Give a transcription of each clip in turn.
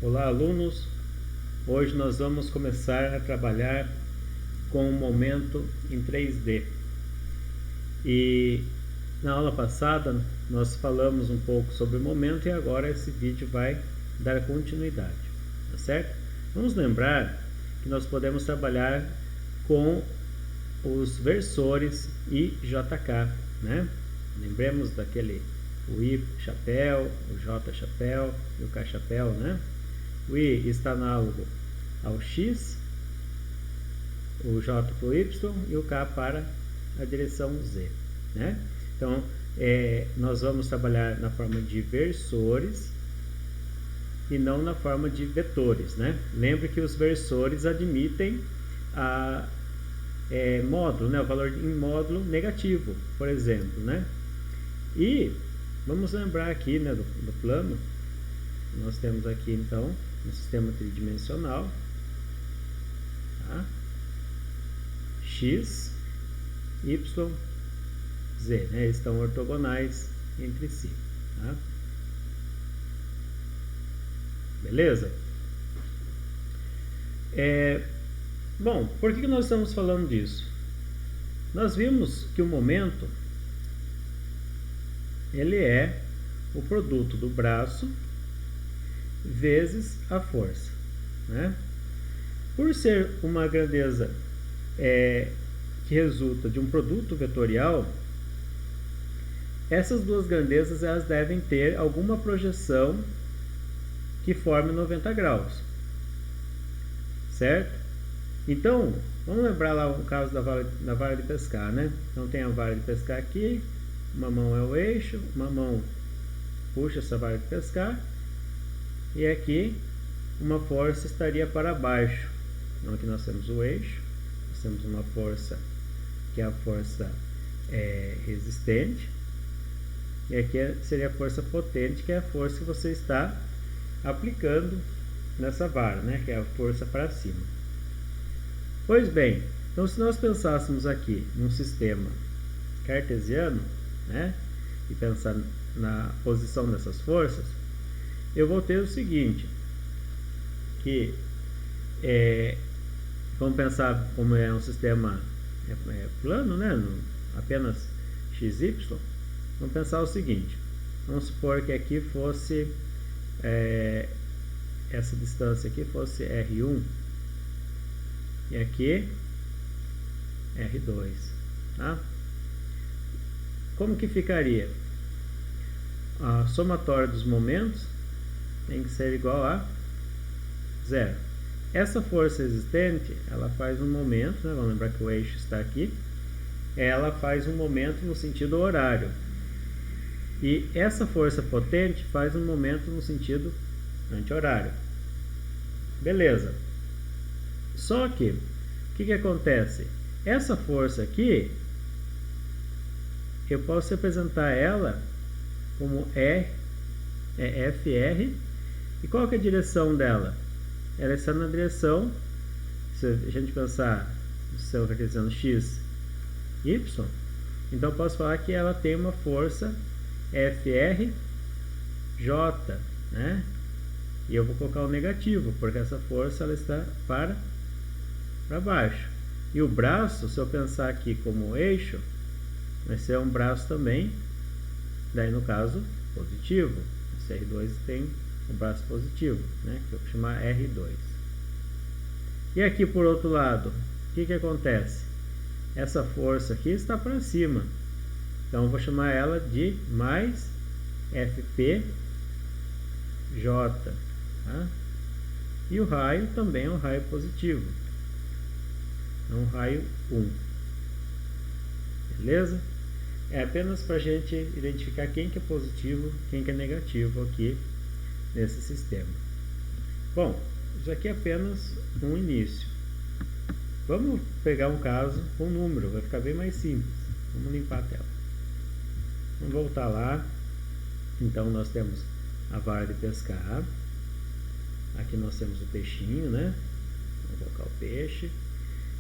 Olá, alunos! Hoje nós vamos começar a trabalhar com o momento em 3D. E na aula passada nós falamos um pouco sobre o momento e agora esse vídeo vai dar continuidade, tá certo? Vamos lembrar que nós podemos trabalhar com os versores I, J, K, né? Lembremos daquele o I chapéu, o J chapéu e o K chapéu, né? O I está análogo ao X, o J para o Y e o K para a direção Z, né? Então, nós vamos trabalhar na forma de versores e não na forma de vetores, né? Lembre que os versores admitem módulo, né? O valor em módulo negativo, por exemplo, né? E vamos lembrar aqui, né, do plano. Nós temos aqui então um sistema tridimensional, tá? X, Y, Z, né? Eles estão ortogonais entre si, tá? Beleza? Bom, por que nós estamos falando disso? Nós vimos que o momento ele é o produto do braço vezes a força, né? Por ser uma grandeza que resulta de um produto vetorial, essas duas grandezas elas devem ter alguma projeção que forme 90 graus, certo? Então, vamos lembrar lá o caso da vara de pescar, né? Então tem a vara de pescar aqui, uma mão é o eixo, uma mão puxa essa vara de pescar, e aqui uma força estaria para baixo. Então aqui nós temos o eixo, nós temos uma força que é a força resistente, e aqui seria a força potente, que é a força que você está aplicando nessa vara, né? Que é a força para cima. Pois bem, então se nós pensássemos aqui num sistema cartesiano, né? E pensar na posição dessas forças, eu vou ter o seguinte, que vamos pensar como é um sistema plano, né? Apenas XY. Vamos pensar o seguinte, vamos supor que aqui fosse essa distância aqui fosse R1 e aqui R2, tá? Como que ficaria? A somatória dos momentos tem que ser igual a 0. Essa força existente, ela faz um momento, né? Vamos lembrar que o eixo está aqui. Ela faz um momento no sentido horário. E essa força potente faz um momento no sentido anti-horário. Beleza. Só que, o que acontece? Essa força aqui, eu posso representar ela como FR. E qual que é a direção dela? Ela está na direção, se a gente pensar no seu cartesiano X, Y, então eu posso falar que ela tem uma força FRJ, né? E eu vou colocar o negativo, porque essa força ela está para baixo. E o braço, se eu pensar aqui como eixo, vai ser um braço também, daí no caso, positivo. Esse R2 tem um braço positivo, né? Que eu vou chamar R2. E aqui por outro lado, o que acontece? Essa força aqui está para cima, então eu vou chamar ela de mais FPJ, tá? E o raio também é um raio positivo, é um raio 1, beleza? É apenas para a gente identificar quem que é positivo, quem que é negativo aqui nesse sistema. Bom, isso aqui é apenas um início. Vamos pegar um caso com número, vai ficar bem mais simples. Vamos limpar a tela. Vamos voltar lá. Então nós temos a vara de pescar. Aqui nós temos o peixinho, né? Vamos colocar o peixe.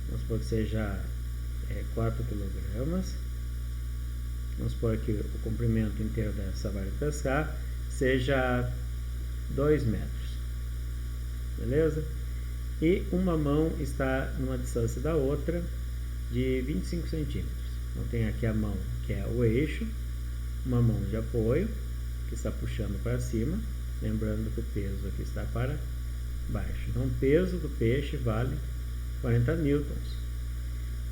Vamos supor que seja 4 kg. Vamos supor que o comprimento inteiro dessa vara de pescar seja 2 metros. beleza? E uma mão está numa distância da outra de 25 centímetros. Então tem aqui a mão que é o eixo, uma mão de apoio que está puxando para cima, lembrando que o peso aqui está para baixo. Então o peso do peixe vale 40 newtons.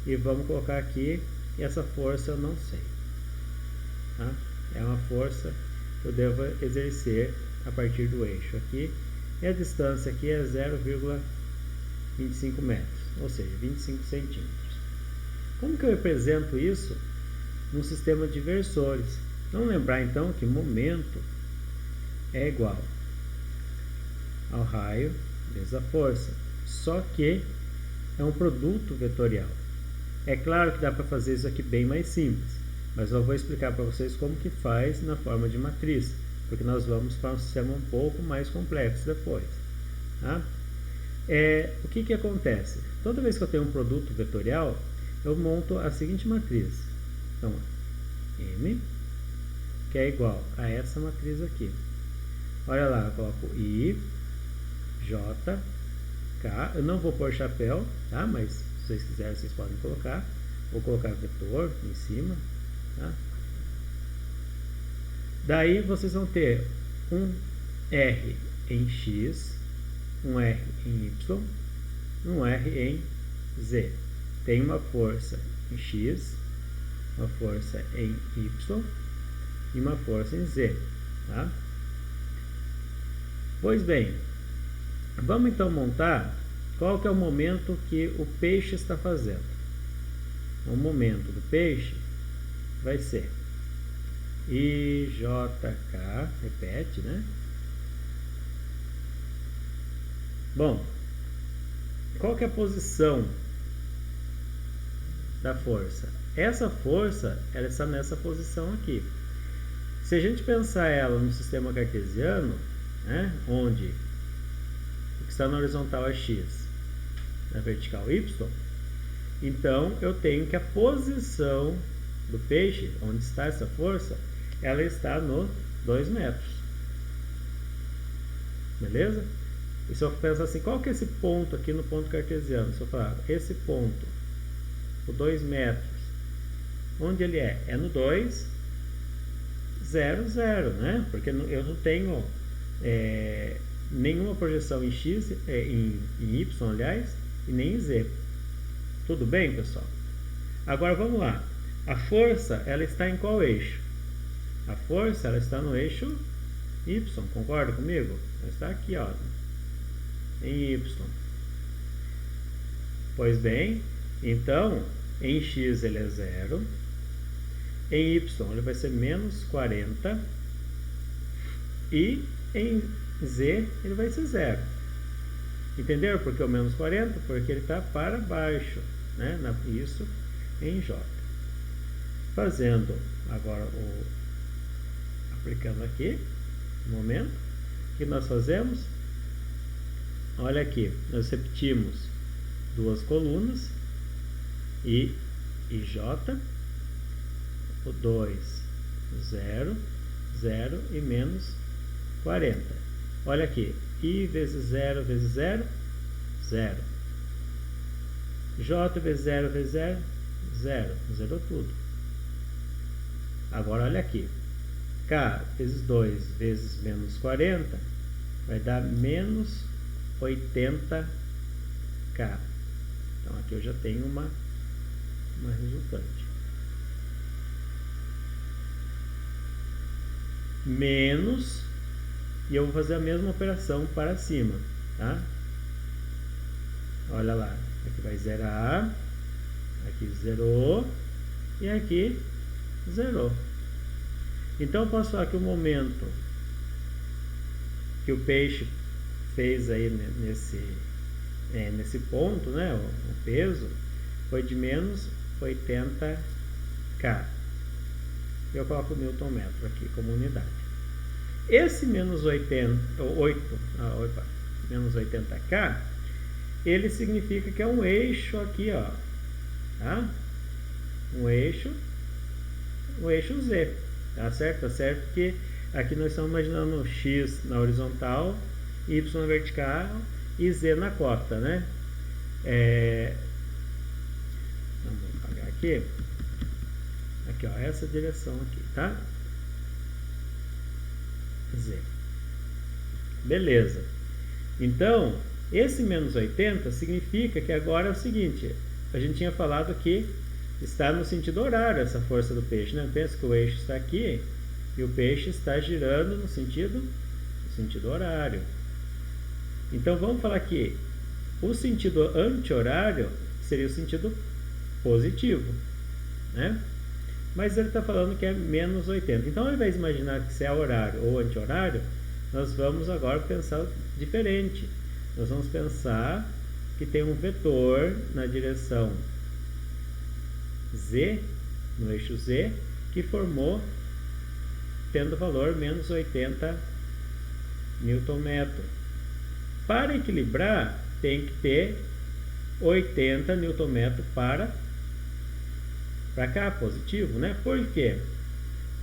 E vamos colocar aqui, e essa força eu não sei, tá? É uma força que eu devo exercer a partir do eixo aqui, e a distância aqui é 0,25 metros, ou seja, 25 centímetros. Como que eu represento isso num sistema de versores? Vamos lembrar então que momento é igual ao raio vezes a força, só que é um produto vetorial. É claro que dá para fazer isso aqui bem mais simples, mas eu vou explicar para vocês como que faz na forma de matriz, porque nós vamos para um sistema um pouco mais complexo depois, tá? O que acontece? Toda vez que eu tenho um produto vetorial, eu monto a seguinte matriz. Então, M, que é igual a essa matriz aqui. Olha lá, eu coloco I, J, K. Eu não vou pôr chapéu, tá? Mas se vocês quiserem, vocês podem colocar. Vou colocar vetor em cima, tá? Daí vocês vão ter um R em X, um R em Y, um R em Z. Tem uma força em X, uma força em Y e uma força em Z, tá? Pois bem, vamos então montar qual que é o momento que o peixe está fazendo. O momento do peixe vai ser IJK, repete, né? Bom, qual que é a posição da força? Essa força, ela está nessa posição aqui. Se a gente pensar ela no sistema cartesiano, né, onde o que está na horizontal é x, na vertical y, então eu tenho que a posição do peixe, onde está essa força, ela está no 2 metros. Beleza? E se eu pensar assim, qual que é esse ponto aqui no ponto cartesiano? Se eu falar, esse ponto, o 2 metros, onde ele é? É no 2, 0, 0, né? Porque eu não tenho nenhuma projeção em x, em y, aliás, e nem em z. Tudo bem, pessoal? Agora vamos lá. A força, ela está em qual eixo? A força, ela está no eixo y, concorda comigo? Ela está aqui, ó, em y. Pois bem, então, em x ele é 0, em y ele vai ser menos 40 e em z ele vai ser 0. Entenderam por que o menos 40? Porque ele está para baixo, né? Isso em j. Fazendo agora aplicando aqui, no momento que nós fazemos, olha aqui, nós repetimos duas colunas, I e J, o 2, 0, 0 e menos 40. Olha aqui, I vezes 0 vezes 0, 0. J vezes 0 vezes 0, 0. Zerou tudo. Agora olha aqui, K vezes 2 vezes menos 40 vai dar menos 80K. Então aqui eu já tenho uma resultante. Menos, e eu vou fazer a mesma operação para cima, tá? Olha lá, aqui vai zerar, aqui zerou e aqui zerou. Então eu posso falar que o momento que o peixe fez aí nesse ponto, né, o peso foi de menos 80K. Eu coloco o Newton metro aqui como unidade. Esse menos 80K, ele significa que é um eixo aqui, ó, tá? Um eixo Z, tá certo? Tá certo que aqui nós estamos imaginando x na horizontal, y na vertical e Z na cota, né? Vamos apagar aqui. Aqui, ó, essa direção aqui, tá? Z. Beleza. Então, esse menos 80 significa que agora é o seguinte, a gente tinha falado que está no sentido horário essa força do peixe, né? Pensa que o eixo está aqui e o peixe está girando no sentido horário. Então, vamos falar que o sentido anti-horário seria o sentido positivo, né? Mas ele está falando que é menos 80. Então, ao invés de imaginar que se é horário ou anti-horário, nós vamos agora pensar diferente. Nós vamos pensar que tem um vetor na direção Z, no eixo Z, que formou tendo valor menos 80 Nm. Para equilibrar, tem que ter 80 Nm para cá, positivo, né? Por quê?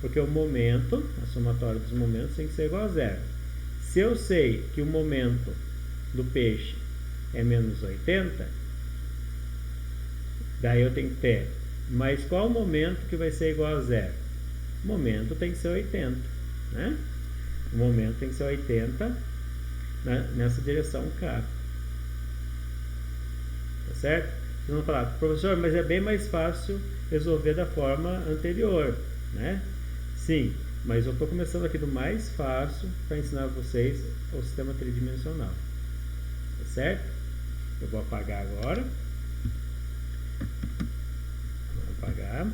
Porque o momento, a somatória dos momentos tem que ser igual a zero. Se eu sei que o momento do peixe é menos 80, daí eu tenho que ter, mas qual o momento que vai ser igual a zero? O momento tem que ser 80, né? O momento tem que ser 80, né, nessa direção K. Tá certo? Vocês vão falar, professor, mas é bem mais fácil resolver da forma anterior, né? Sim, mas eu estou começando aqui do mais fácil para ensinar vocês o sistema tridimensional. Tá certo? Eu vou apagar agora. Vou apagar.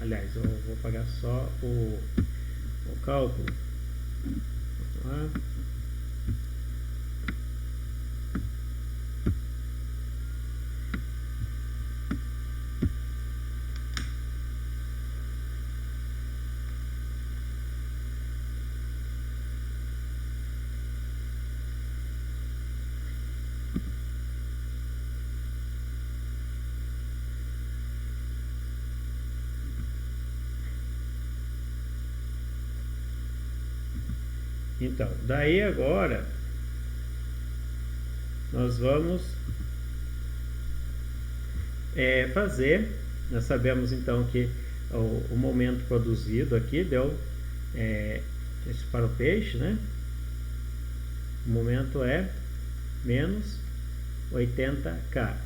Aliás, eu vou apagar só o cálculo. Vamos lá. Então, daí agora nós vamos fazer, nós sabemos então que o momento produzido aqui deu isso para o peixe, né? O momento é menos 80K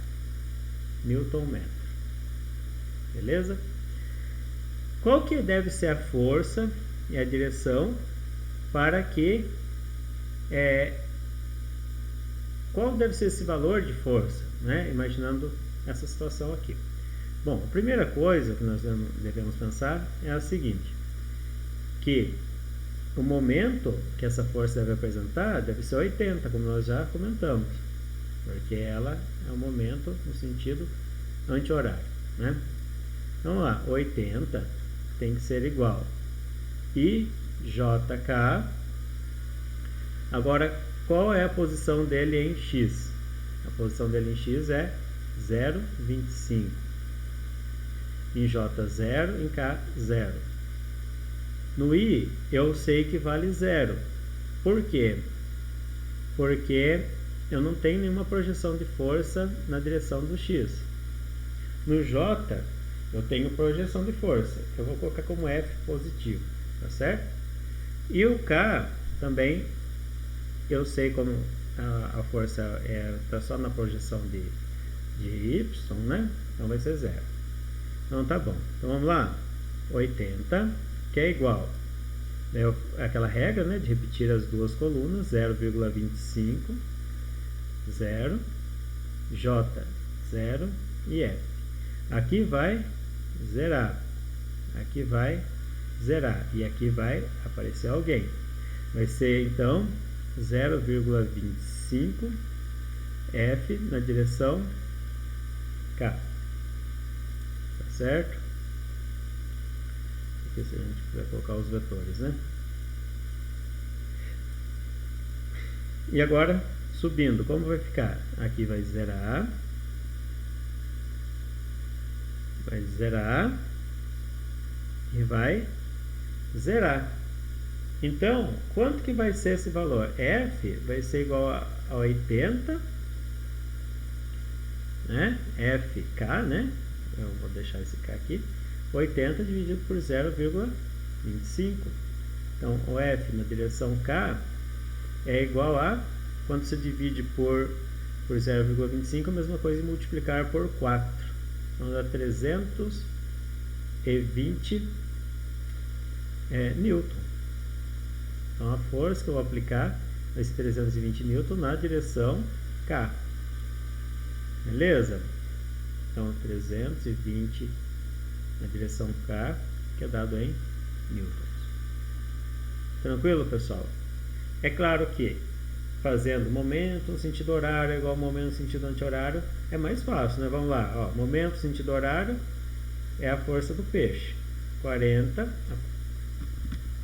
Nm. Beleza? Qual que deve ser a força e a direção para que qual deve ser esse valor de força, né? Imaginando essa situação aqui. Bom, a primeira coisa que nós devemos pensar é a seguinte, que o momento que essa força deve apresentar deve ser 80, como nós já comentamos, porque ela é um momento no sentido anti-horário, né? Então, vamos lá, 80 tem que ser igual IJK. Agora, qual é a posição dele em X? A posição dele em X é 0,25. Em J, 0. Em K, 0. No I, eu sei que vale 0. Por quê? Porque eu não tenho nenhuma projeção de força na direção do X. No J, eu tenho projeção de força. Eu vou colocar como F positivo, tá certo? E o K também, eu sei como a força está só na projeção de Y, né? Então vai ser 0. Então tá bom. Então vamos lá. 80, que é igual. Aquela regra, né, de repetir as duas colunas, 0,25, 0, J, 0 e F. Aqui vai zerar. Aqui vai zerar. E aqui vai aparecer alguém. Vai ser então 0,25 F na direção K. Tá certo? Aqui se a gente vai colocar os vetores, né? E agora, subindo, como vai ficar? Aqui vai zerar. Vai zerar. E vai zerar. Então, quanto que vai ser esse valor? F vai ser igual a 80, né? FK, né? Eu vou deixar esse K aqui. 80 dividido por 0,25. Então, o F na direção K é igual a, quando você divide por 0,25, a mesma coisa, e multiplicar por 4. Então, dá 320 newton. Então, a força que eu vou aplicar vai ser 320 newton na direção K. Beleza? Então, 320 na direção K, que é dado em newtons. Tranquilo, pessoal? É claro que fazendo momento no sentido horário igual momento no sentido anti-horário é mais fácil, né? Vamos lá, ó, momento no sentido horário é a força do peixe. 40,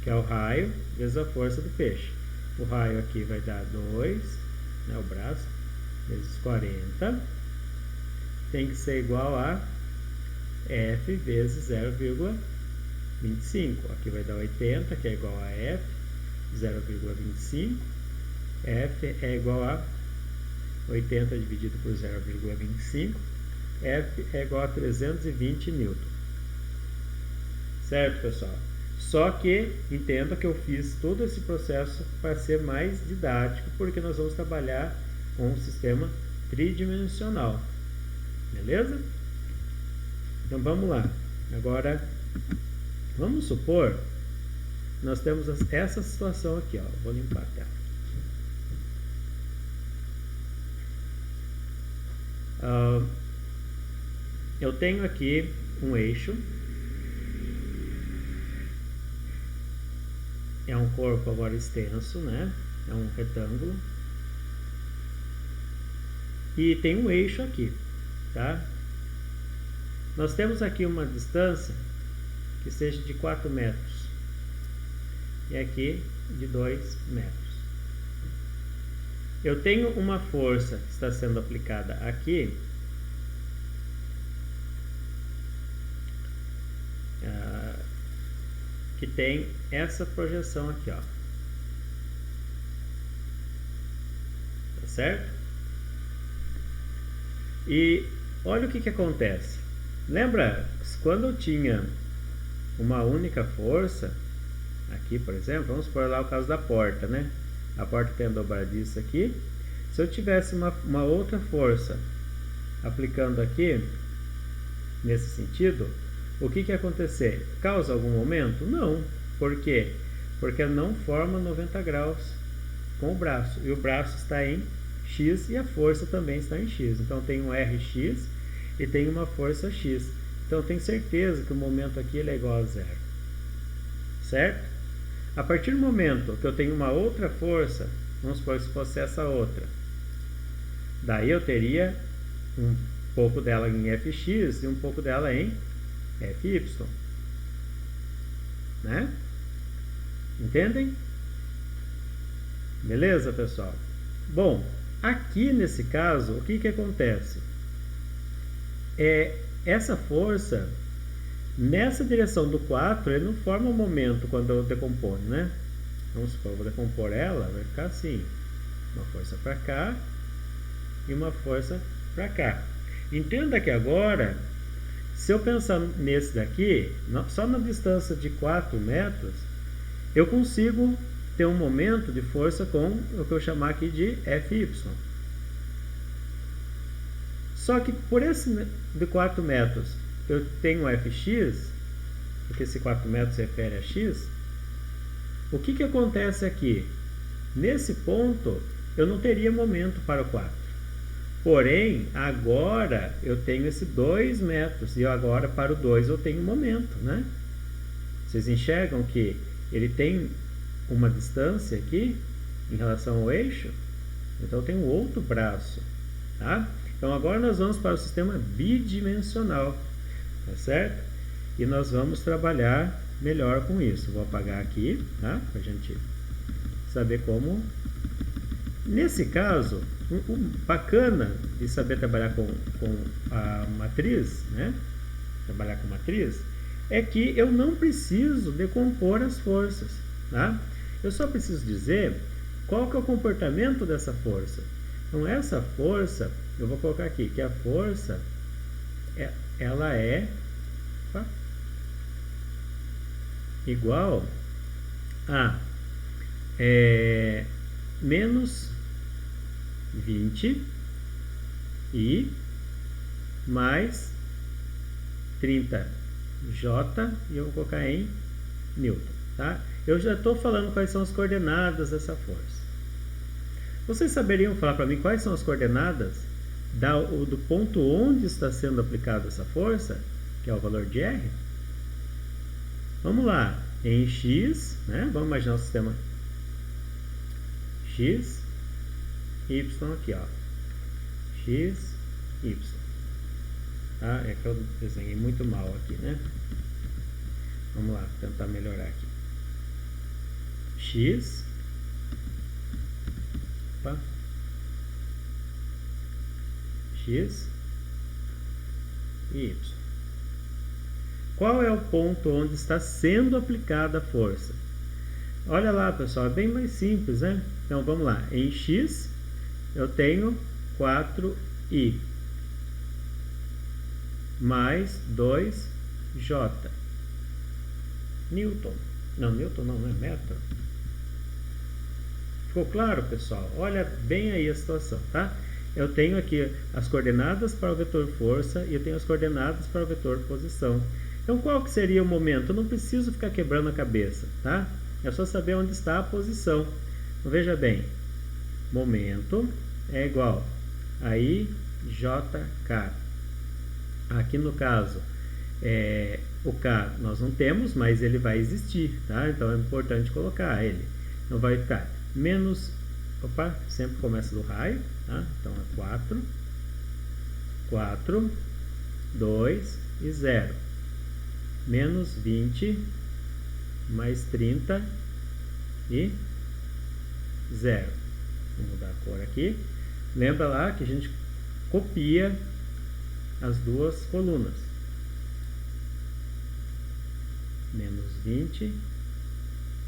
que é o raio, vezes a força do peixe. O raio aqui vai dar 2, né, o braço, vezes 40. Tem que ser igual a F vezes 0,25. Aqui vai dar 80, que é igual a F, 0,25. F é igual a 80 dividido por 0,25. F é igual a 320 newton. Certo, pessoal? Só que entenda que eu fiz todo esse processo para ser mais didático, porque nós vamos trabalhar com um sistema tridimensional. Beleza? Então vamos lá. Agora, vamos supor que nós temos essa situação aqui, ó. Vou limpar a tela. Eu tenho aqui um eixo. É um corpo agora extenso, né? É um retângulo. E tem um eixo aqui, tá? Nós temos aqui uma distância que seja de 4 metros. E aqui de 2 metros. Eu tenho uma força que está sendo aplicada aqui. Que tem essa projeção aqui, ó. Tá certo? E olha o que acontece. Lembra quando eu tinha uma única força aqui, por exemplo, vamos supor lá o caso da porta, né? A porta tem a dobradiça aqui. Se eu tivesse uma outra força aplicando aqui nesse sentido, o que ia acontecer? Causa algum momento? Não. Por quê? Porque não forma 90 graus com o braço. E o braço está em X e a força também está em X. Então tem um Rx e tem uma força X. Então eu tenho certeza que o momento aqui ele é igual a zero. Certo? A partir do momento que eu tenho uma outra força, vamos supor se fosse essa outra. Daí eu teria um pouco dela em Fx e um pouco dela em Fy, né? Entendem? Beleza, pessoal? Bom, aqui nesse caso, o que acontece? Essa força, nessa direção do 4, ele não forma um momento quando eu decomponho, né? Vamos supor, eu vou decompor ela, vai ficar assim. Uma força para cá e uma força para cá. Entenda que agora, se eu pensar nesse daqui, só na distância de 4 metros, eu consigo ter um momento de força com o que eu chamar aqui de Fy. Só que por esse de 4 metros, eu tenho Fx, porque esse 4 metros se refere a x. O que acontece aqui? Nesse ponto, eu não teria momento para o 4. Porém, agora eu tenho esse 2 metros e agora para o 2 eu tenho momento, né? Vocês enxergam que ele tem uma distância aqui em relação ao eixo? Então eu tenho outro braço, tá? Então agora nós vamos para o sistema bidimensional, tá certo? E nós vamos trabalhar melhor com isso. Vou apagar aqui, tá? Para a gente saber como. Nesse caso, o bacana de saber trabalhar com a matriz, né? Trabalhar com matriz, é que eu não preciso decompor as forças, tá? Eu só preciso dizer qual que é o comportamento dessa força. Então, essa força, eu vou colocar aqui, que a força, ela é igual a menos 20 e mais 30 J, e eu vou colocar em Newton, tá? Eu já estou falando quais são as coordenadas dessa força. Vocês saberiam falar para mim quais são as coordenadas do ponto onde está sendo aplicada essa força, que é o valor de R? Vamos lá, em X, né? Vamos imaginar o sistema X, Y aqui, ó. X, Y. Tá? É que eu desenhei muito mal aqui, né? Vamos lá, tentar melhorar aqui. X, opa, X e Y. Qual é o ponto onde está sendo aplicada a força? Olha lá, pessoal, é bem mais simples, né? Então, vamos lá. Em X, eu tenho 4i mais 2j. Newton. Não, Newton não é metro. Ficou claro, pessoal? Olha bem aí a situação, tá? Eu tenho aqui as coordenadas para o vetor força e eu tenho as coordenadas para o vetor posição. Então, qual que seria o momento? Eu não preciso ficar quebrando a cabeça, tá? É só saber onde está a posição. Então, veja bem, momento é igual a IJK. Aqui no caso, o K nós não temos, mas ele vai existir, tá? Então, é importante colocar ele. Então, vai ficar menos... Opa, sempre começa do raio, tá? Então, é 4, 2 e 0. Menos 20, mais 30 e 0. Vou mudar a cor aqui. Lembra lá que a gente copia as duas colunas. Menos 20,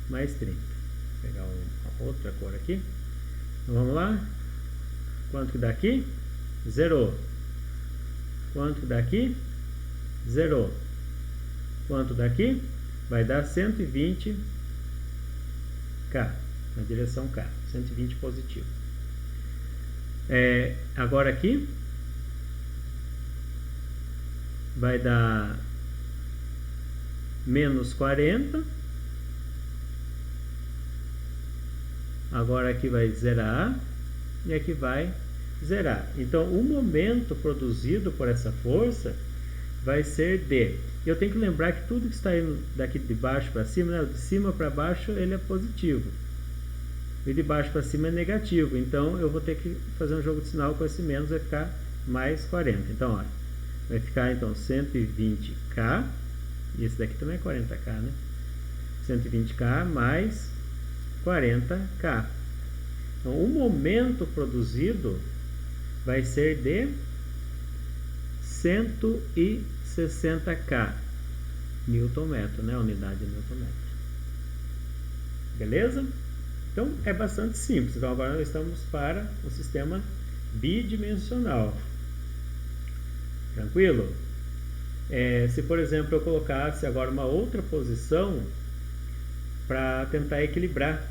mais 30. Vou pegar uma outra cor aqui. Então, vamos lá. Quanto que dá aqui? Zerou. Quanto que dá aqui? Zerou. Quanto daqui? Vai dar 120 K, na direção K, 120 positivo. Agora aqui vai dar menos 40. Agora aqui vai zerar e aqui vai zerar. Então, o momento produzido por essa força vai ser D. Eu tenho que lembrar que tudo que está indo daqui de baixo para cima, né, de cima para baixo, ele é positivo. E de baixo para cima é negativo. Então, eu vou ter que fazer um jogo de sinal com esse menos, vai ficar mais 40. Então, olha, vai ficar então 120K, e esse daqui também é 40K, né? 120K mais 40K. Então, o momento produzido vai ser de 160K Newton metro, né? Unidade de Newton metro. Beleza? Então é bastante simples. Então agora nós estamos para o sistema bidimensional. Tranquilo? Se por exemplo eu colocasse agora uma outra posição para tentar equilibrar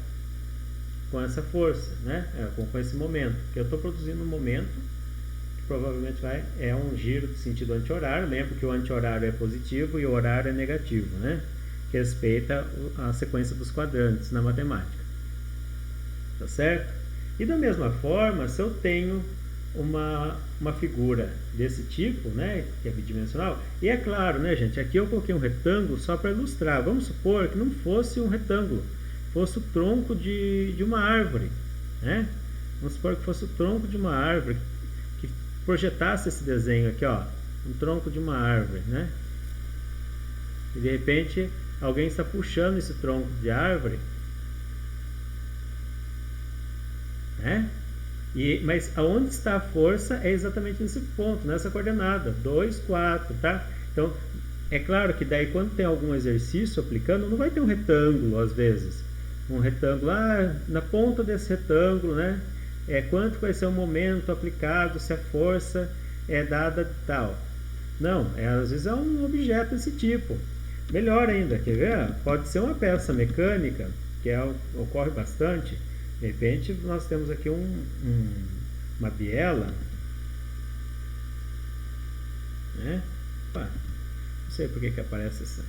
com essa força, né? Com esse momento, que eu estou produzindo um momento que provavelmente é um giro de sentido anti-horário. Lembra que o anti-horário é positivo e o horário é negativo, né? Que respeita a sequência dos quadrantes na matemática. Tá certo? E da mesma forma, se eu tenho uma figura desse tipo, né, que é bidimensional, e é claro, né, gente, aqui eu coloquei um retângulo só para ilustrar. Vamos supor que não fosse um retângulo, fosse o tronco de uma árvore, né? Vamos supor que fosse o tronco de uma árvore, que projetasse esse desenho aqui, ó, um tronco de uma árvore, né? E de repente alguém está puxando esse tronco de árvore, né? Mas aonde está a força é exatamente nesse ponto, nessa coordenada, 2, 4, tá? Então, é claro que daí quando tem algum exercício aplicando, não vai ter um retângulo às vezes. um retângulo, na ponta desse retângulo, né, quanto vai ser o momento aplicado se a força é dada de tal. Não, às vezes é um objeto desse tipo. Melhor ainda, quer ver? Pode ser uma peça mecânica, que ocorre bastante. De repente nós temos aqui uma biela, né? Opa, não sei por que aparece essa,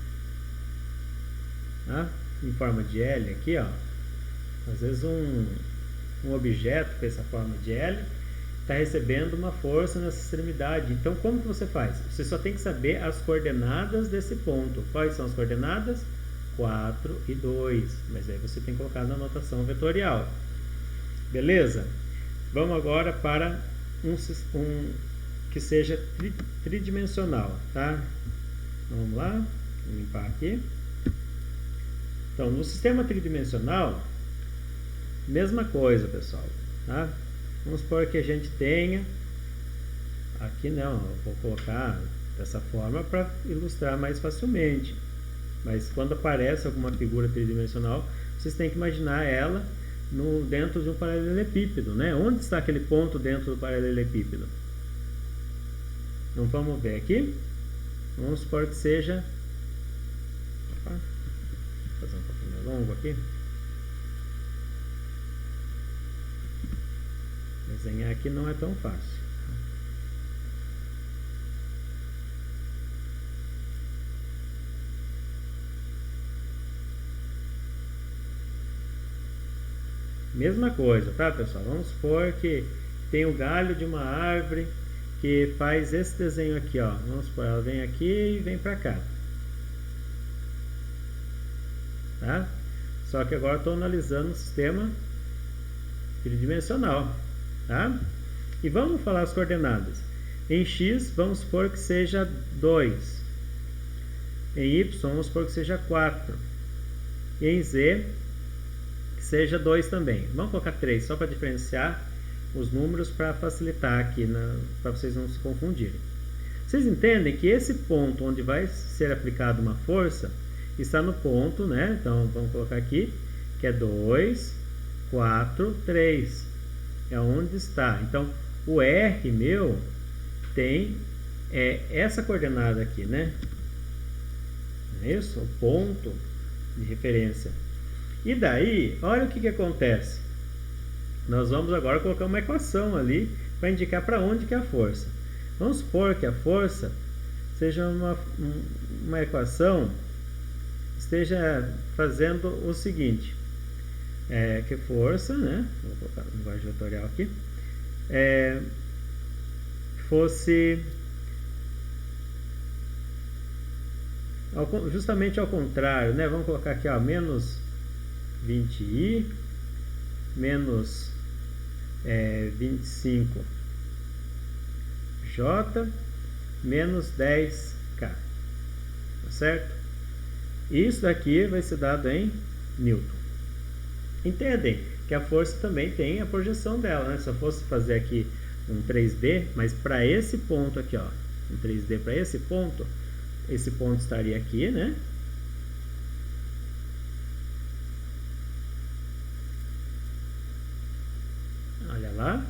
em forma de L aqui, ó. Às vezes um objeto com essa forma de L está recebendo uma força nessa extremidade. Então, como que você faz? Você só tem que saber as coordenadas desse ponto. Quais são as coordenadas? 4 e 2. Mas aí você tem que colocar na notação vetorial. Beleza? Vamos agora para um que seja tridimensional, tá? Vamos lá, vou limpar aqui. Então, no sistema tridimensional, mesma coisa, pessoal, tá? Vamos supor que a gente tenha, aqui não, eu vou colocar dessa forma para ilustrar mais facilmente. Mas quando aparece alguma figura tridimensional, vocês têm que imaginar ela dentro de um paralelepípedo, né? Onde está aquele ponto dentro do paralelepípedo? Então vamos ver aqui. Vamos supor que seja... Opa, vou fazer um pouquinho mais longo aqui. Desenhar aqui não é tão fácil. Mesma coisa, tá, pessoal? Vamos supor que tem o galho de uma árvore que faz esse desenho aqui, ó. Vamos supor, ela vem aqui e vem pra cá. Tá? Só que agora eu estou analisando o sistema tridimensional. Tá? E vamos falar as coordenadas. Em x, vamos supor que seja 2. Em y, vamos supor que seja 4. E em z, que seja 2 também. Vamos colocar 3, só para diferenciar os números, para facilitar aqui, para vocês não se confundirem. Vocês entendem que esse ponto onde vai ser aplicada uma força está no ponto, né? Então, vamos colocar aqui, que é 2, 4, 3. É onde está. Então, o R meu tem essa coordenada aqui, né? É isso? O ponto de referência. E daí, olha o que acontece. Nós vamos agora colocar uma equação ali para indicar para onde que é a força. Vamos supor que a força seja uma equação, esteja fazendo o seguinte, que força, né? Vou colocar a linguagem vetorial aqui, fosse justamente ao contrário, né? Vamos colocar aqui, ó, menos 20i menos 25j menos 10k, tá certo? Isso daqui vai ser dado em Newton. Entendem que a força também tem a projeção dela, né? Se eu fosse fazer aqui um 3D, mas para esse ponto aqui, ó, um 3D para esse ponto estaria aqui, né? Olha lá.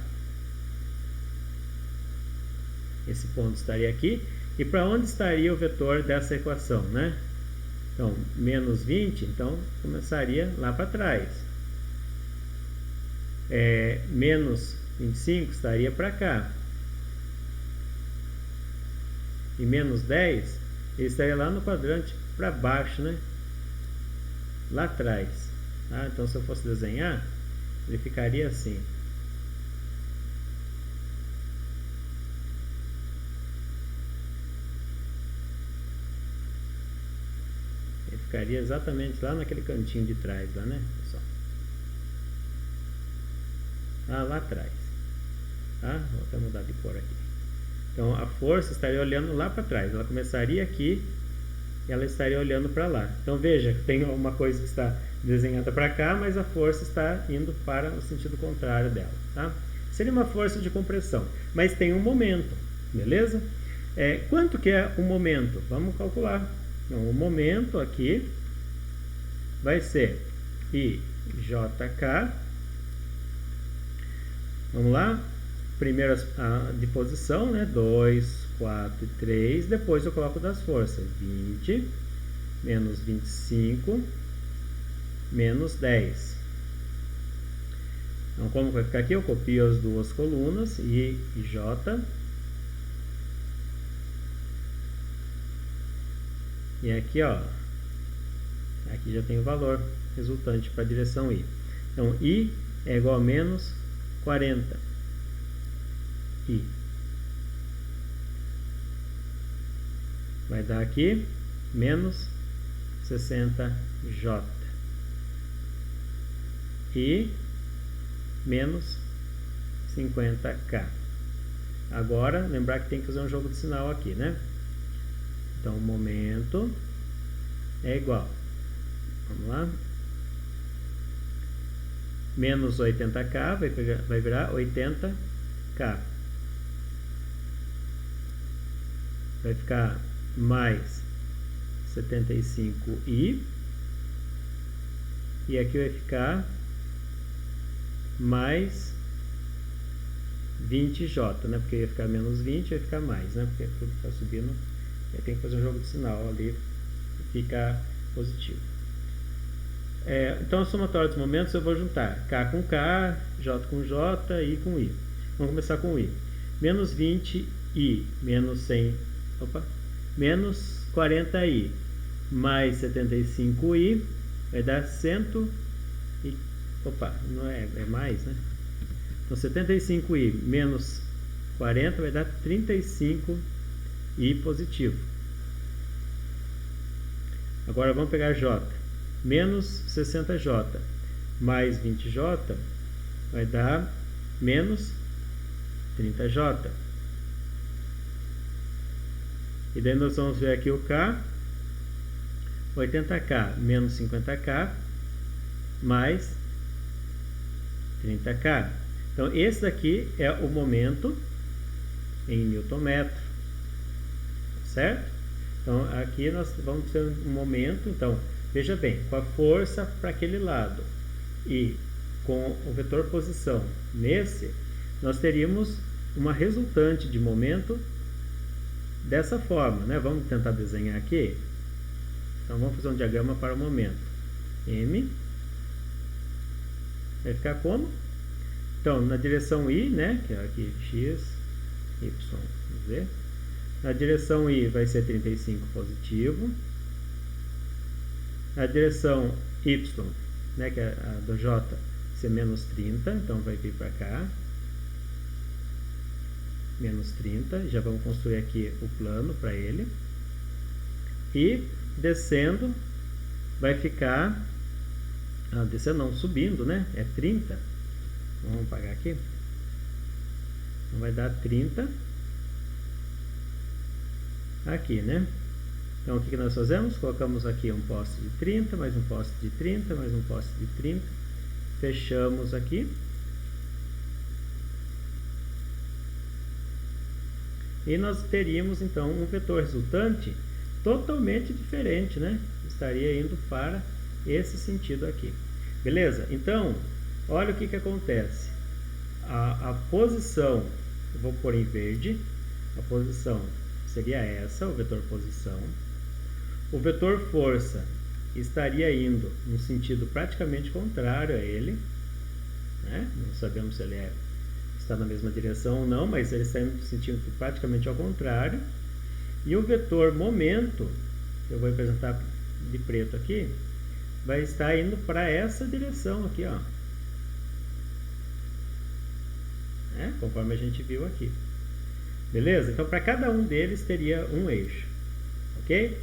Esse ponto estaria aqui. E para onde estaria o vetor dessa equação, né? Então, menos 20, então começaria lá para trás. Menos 25 estaria para cá. E menos 10, ele estaria lá no quadrante para baixo, né? Lá atrás. Tá? Então, se eu fosse desenhar, ele ficaria assim. Ele ficaria exatamente lá naquele cantinho de trás, lá, né, pessoal? Lá atrás. Tá? Vou até mudar de cor aqui. Então, a força estaria olhando lá para trás. Ela começaria aqui e ela estaria olhando para lá. Então, veja, tem uma coisa que está desenhada para cá, mas a força está indo para o sentido contrário dela. Tá? Seria uma força de compressão, mas tem um momento, beleza? Quanto que é o momento? Vamos calcular. Então, o momento aqui vai ser I JK. Vamos lá. Primeiro de posição, né? 2, 4 e 3. Depois eu coloco das forças. 20 menos 25 menos 10. Então, como vai ficar aqui? Eu copio as duas colunas, I e J. E aqui, ó, aqui já tem o valor resultante para a direção I. Então, I é igual a menos 40. I. Vai dar aqui menos 60J. E menos 50K. Agora, lembrar que tem que fazer um jogo de sinal aqui, né? Então, o momento é igual. Vamos lá. Menos 80K vai virar 80K. Vai ficar mais 75I. E aqui vai ficar mais 20J, né? Porque ia ficar menos 20, vai ficar mais, né? Porque tudo está subindo. Aí tem que fazer um jogo de sinal ali, fica positivo. Então, a somatória dos momentos eu vou juntar K com K, J com J, I com I. Vamos começar com I. Menos 20I, menos 100, menos 40I, mais 75I, vai dar 100 e... não é mais, né? Então, 75I menos 40 vai dar 35I positivo. Agora vamos pegar J. Menos 60J mais 20J vai dar menos 30J. E daí nós vamos ver aqui o K. 80K menos 50K mais 30K. Então, esse daqui é o momento em newton-metro, certo? Então, aqui nós vamos ter um momento. Então, veja bem, com a força para aquele lado e com o vetor posição nesse, nós teríamos uma resultante de momento dessa forma, né? Vamos tentar desenhar aqui. Então, vamos fazer um diagrama para o momento. M vai ficar como? Então, na direção I, né? Que é aqui X, Y, Z. Na direção I vai ser 35 positivo. A direção Y, né, que é a do J, vai ser menos 30, então vai vir para cá. Menos 30, já vamos construir aqui o plano para ele. E descendo, vai ficar... descendo não, subindo, né? É 30. Vamos apagar aqui. Então vai dar 30 aqui, né? Então, o que nós fazemos? Colocamos aqui um poste de 30, mais um poste de 30, mais um poste de 30. Fechamos aqui. E nós teríamos, então, um vetor resultante totalmente diferente, né? Estaria indo para esse sentido aqui. Beleza? Então, olha o que acontece. A posição, eu vou pôr em verde, a posição seria essa, o vetor posição. O vetor força estaria indo no sentido praticamente contrário a ele, né? Não sabemos se ele está na mesma direção ou não, mas ele está indo no sentido praticamente ao contrário. E o vetor momento, eu vou representar de preto aqui, vai estar indo para essa direção aqui, ó. Conforme a gente viu aqui. Beleza? Então, para cada um deles teria um eixo. Ok?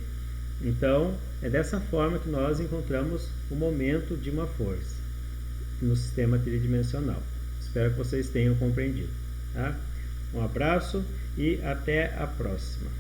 Então, é dessa forma que nós encontramos o momento de uma força no sistema tridimensional. Espero que vocês tenham compreendido. Tá? Um abraço e até a próxima.